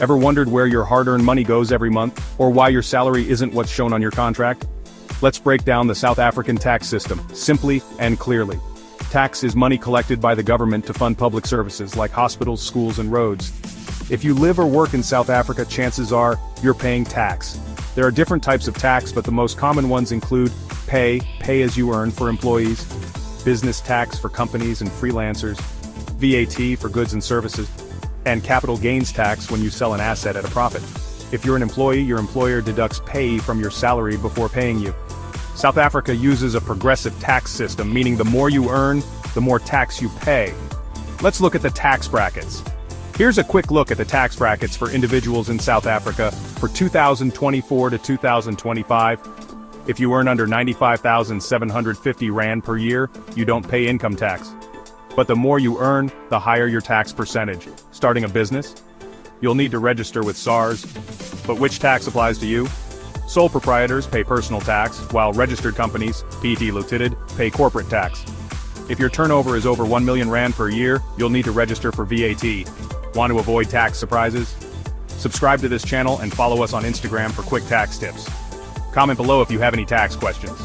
Ever wondered where your hard-earned money goes every month, or why your salary isn't what's shown on your contract? Let's break down the South African tax system, simply and clearly. Tax is money collected by the government to fund public services like hospitals, schools, and roads. If you live or work in South Africa, chances are you're paying tax. There are different types of tax, but the most common ones include pay as you earn for employees, business tax for companies and freelancers, VAT for goods and services, and capital gains tax when you sell an asset at a profit. If you're an employee, your employer deducts pay from your salary before paying you. South Africa uses a progressive tax system, meaning the more you earn, the more tax you pay. Let's look at the tax brackets. Here's a quick look at the tax brackets for individuals in South Africa for 2024 to 2025. If you earn under 95,750 Rand per year, you don't pay income tax. But the more you earn, the higher your tax percentage. Starting a business? You'll need to register with SARS. But which tax applies to you? Sole proprietors pay personal tax, while registered companies, PT Limited, pay corporate tax. If your turnover is over 1 million Rand per year, you'll need to register for VAT. Want to avoid tax surprises? Subscribe to this channel and follow us on Instagram for quick tax tips. Comment below if you have any tax questions.